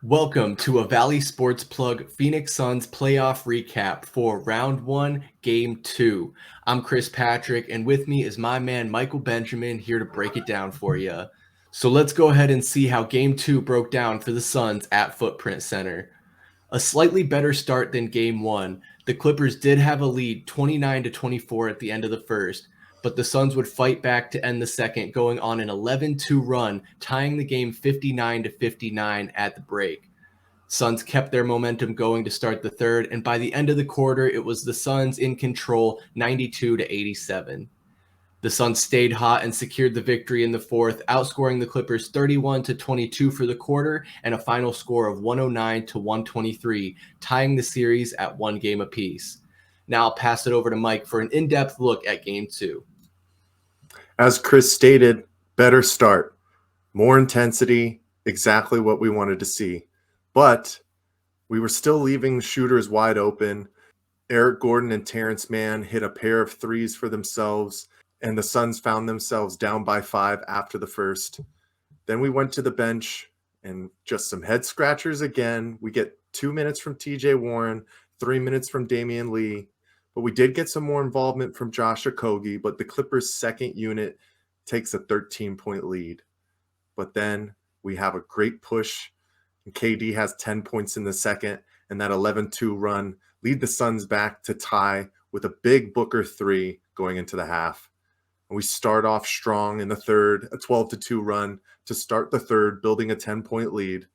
Welcome to a Valley Sports Plug Phoenix Suns playoff recap for round one, game two. I'm Chris Patrick, and with me is my man Michael Benjamin here to break it down for you. So let's go ahead and see how game two broke down for the Suns at Footprint Center. A slightly better start than game one. The Clippers did have a lead 29-24 at the end of the first, but the Suns would fight back to end the second, going on an 11-2 run, tying the game 59-59 at the break. Suns kept their momentum going to start the third, and by the end of the quarter, it was the Suns in control 92-87. The Suns stayed hot and secured the victory in the fourth, outscoring the Clippers 31-22 for the quarter and a final score of 109-123, tying the series at one game apiece. Now I'll pass it over to Mike for an in-depth look at game two. As Chris stated, better start, more intensity, exactly what we wanted to see. But we were still leaving shooters wide open. Eric Gordon and Terrence Mann hit a pair of threes for themselves, and the Suns found themselves down by 5 after the first. Then we went to the bench, and just some head scratchers again. We get 2 minutes from TJ Warren, 3 minutes from Damian Lee, but we did get some more involvement from Josh Okogie, but the Clippers' second unit takes a 13-point lead. But then we have a great push, and KD has 10 points in the second, and that 11-2 run lead the Suns back to tie with a big Booker three going into the half. And we start off strong in the third, a 12-2 run to start the third, building a 10-point lead.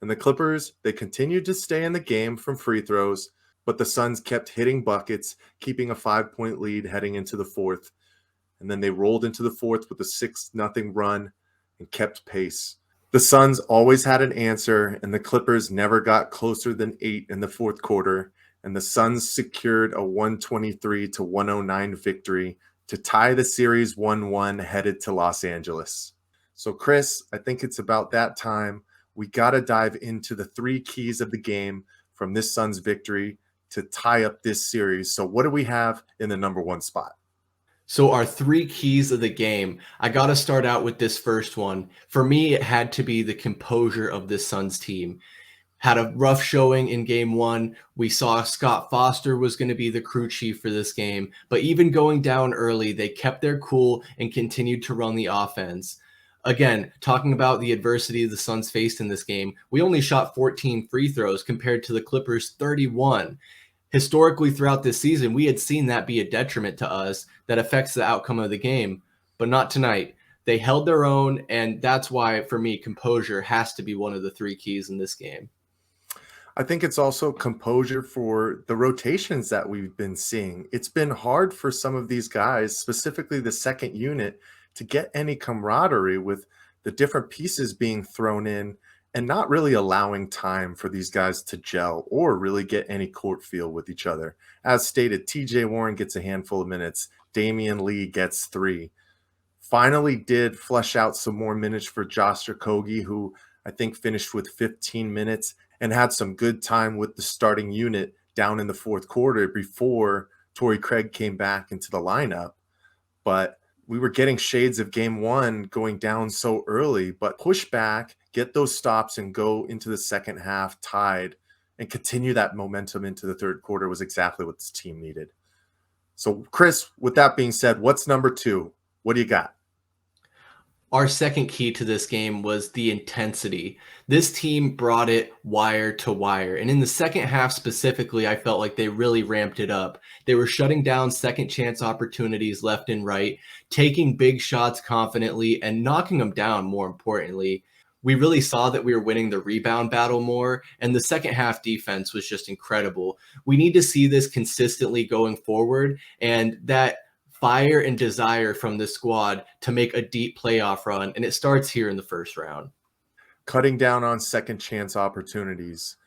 And the Clippers, they continued to stay in the game from free throws, but the Suns kept hitting buckets, keeping a 5-point lead heading into the fourth. And then they rolled into the fourth with a 6-0 run and kept pace. The Suns always had an answer, and the Clippers never got closer than 8 in the fourth quarter. And the Suns secured a 123-109 victory to tie the series 1-1 headed to Los Angeles. So, Chris, I think it's about that time. We got to dive into the 3 keys of the game from this Suns victory to tie up this series. So what do we have in the number 1 spot? So our 3 keys of the game, I got to start out with this first one. For me, it had to be the composure of this Suns team. Had a rough showing in game one. We saw Scott Foster was going to be the crew chief for this game, but even going down early, they kept their cool and continued to run the offense. Again, talking about the adversity the Suns faced in this game, we only shot 14 free throws compared to the Clippers' 31. Historically, throughout this season, we had seen that be a detriment to us that affects the outcome of the game, but not tonight. They held their own, and that's why, for me, composure has to be one of the 3 keys in this game. I think it's also composure for the rotations that we've been seeing. It's been hard for some of these guys, specifically the second unit, to get any camaraderie with the different pieces being thrown in and not really allowing time for these guys to gel or really get any court feel with each other. As stated, TJ Warren gets a handful of minutes. Damian Lee gets 3. Finally did flesh out some more minutes for Josh Okogie, who I think finished with 15 minutes and had some good time with the starting unit down in the fourth quarter before Torrey Craig came back into the lineup. But we were getting shades of game one going down so early, but push back, get those stops, and go into the second half tied and continue that momentum into the third quarter was exactly what this team needed. So, Chris, with that being said, what's number 2? What do you got? Our second key to this game was the intensity. This team brought it wire to wire. And in the second half specifically, I felt like they really ramped it up. They were shutting down second chance opportunities left and right, taking big shots confidently and knocking them down, more importantly. We really saw that we were winning the rebound battle more, and the second half defense was just incredible. We need to see this consistently going forward, and that fire and desire from this squad to make a deep playoff run, and it starts here in the first round. Cutting down on second chance opportunities.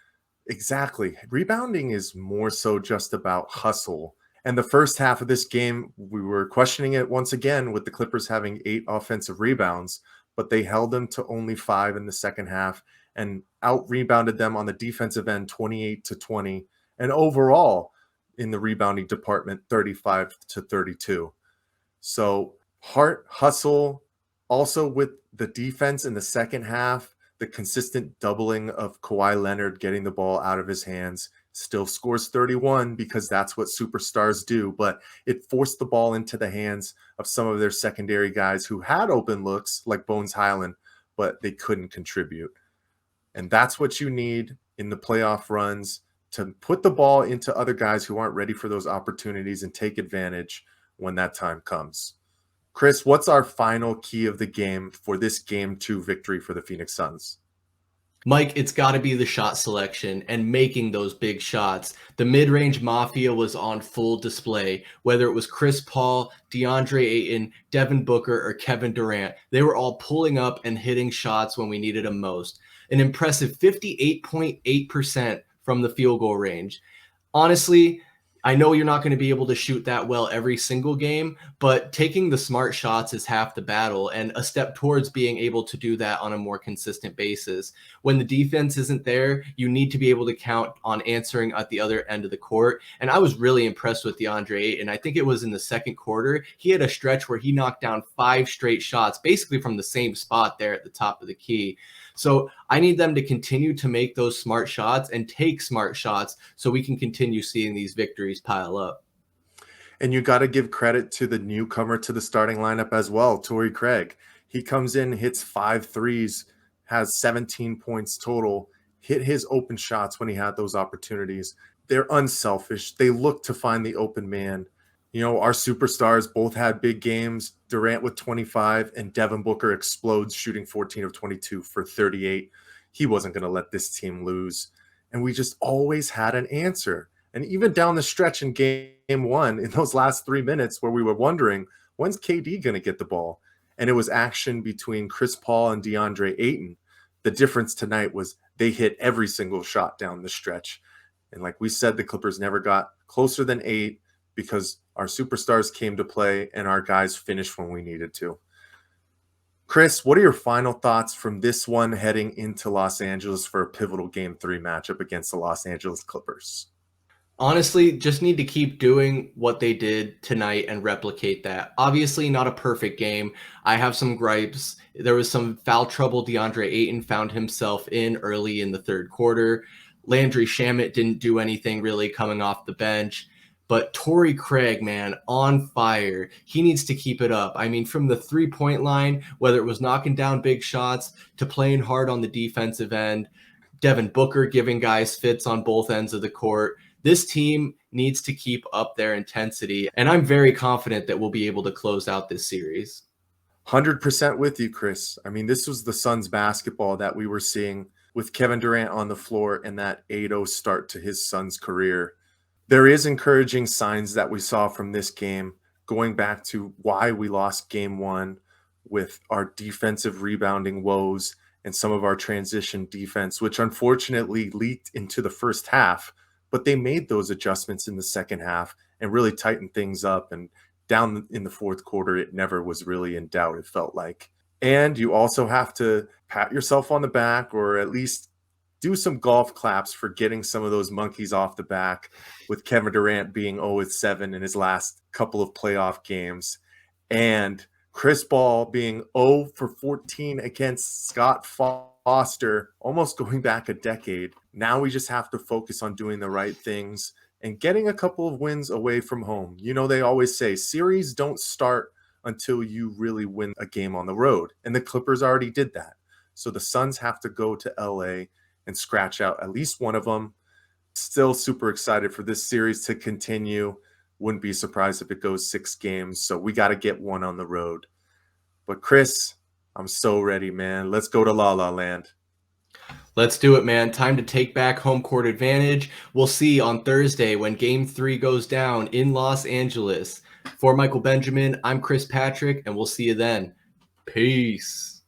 Exactly. Rebounding is more so just about hustle. And the first half of this game, we were questioning it once again with the Clippers having 8 offensive rebounds, but they held them to only 5 in the second half and out-rebounded them on the defensive end 28-20. And overall, in the rebounding department, 35-32. So heart, hustle, also with the defense in the second half, the consistent doubling of Kawhi Leonard getting the ball out of his hands. Still scores 31 because that's what superstars do, but it forced the ball into the hands of some of their secondary guys who had open looks like Bones Highland, but they couldn't contribute. And that's what you need in the playoff runs, to put the ball into other guys who aren't ready for those opportunities and take advantage when that time comes. Chris, what's our final key of the game for this Game 2 victory for the Phoenix Suns? Mike, it's got to be the shot selection and making those big shots. The mid-range mafia was on full display, whether it was Chris Paul, DeAndre Ayton, Devin Booker, or Kevin Durant. They were all pulling up and hitting shots when we needed them most. An impressive 58.8% from the field goal range. Honestly, I know you're not going to be able to shoot that well every single game, but taking the smart shots is half the battle and a step towards being able to do that on a more consistent basis. When the defense isn't there, you need to be able to count on answering at the other end of the court. And I was really impressed with DeAndre Ayton. I think it was in the second quarter. He had a stretch where he knocked down 5 straight shots, basically from the same spot there at the top of the key. So I need them to continue to make those smart shots and take smart shots so we can continue seeing these victories pile up. And you got to give credit to the newcomer to the starting lineup as well, Torrey Craig. He comes in, hits 5 threes, has 17 points total, hit his open shots when he had those opportunities. They're unselfish. They look to find the open man. You know, our superstars both had big games. Durant with 25 and Devin Booker explodes, shooting 14 of 22 for 38. He wasn't going to let this team lose. And we just always had an answer. And even down the stretch in game 1, in those last 3 minutes where we were wondering, when's KD going to get the ball? And it was action between Chris Paul and DeAndre Ayton. The difference tonight was they hit every single shot down the stretch. And like we said, the Clippers never got closer than 8 because our superstars came to play and our guys finished when we needed to. Chris, what are your final thoughts from this one heading into Los Angeles for a pivotal Game 3 matchup against the Los Angeles Clippers? Honestly, just need to keep doing what they did tonight and replicate that. Obviously, not a perfect game. I have some gripes. There was some foul trouble DeAndre Ayton found himself in early in the third quarter. Landry Shamet didn't do anything really coming off the bench. But Torrey Craig, man, on fire. He needs to keep it up. I mean, from the three-point line, whether it was knocking down big shots to playing hard on the defensive end, Devin Booker giving guys fits on both ends of the court. This team needs to keep up their intensity, and I'm very confident that we'll be able to close out this series. 100% with you, Chris. I mean, this was the Suns basketball that we were seeing with Kevin Durant on the floor and that 8-0 start to his Suns career. There is encouraging signs that we saw from this game, going back to why we lost Game 1 with our defensive rebounding woes and some of our transition defense, which unfortunately leaked into the first half. But they made those adjustments in the second half and really tightened things up. And down in the fourth quarter, it never was really in doubt, it felt like. And you also have to pat yourself on the back, or at least do some golf claps for getting some of those monkeys off the back, with Kevin Durant being 0-7 in his last couple of playoff games, and Chris Paul being 0-14 against Scott Foster, almost going back a decade. Now we just have to focus on doing the right things and getting a couple of wins away from home. You know, they always say series don't start until you really win a game on the road, and the Clippers already did that. So the Suns have to go to LA and scratch out at least one of them. Still super excited for this series to continue. Wouldn't be surprised if it goes 6 games. So we got to get one on the road. But Chris, I'm so ready, man. Let's go to La La Land. Let's do it, man. Time to take back home court advantage. We'll see on Thursday when Game 3 goes down in Los Angeles. For Michael Benjamin, I'm Chris Patrick, and we'll see you then. Peace.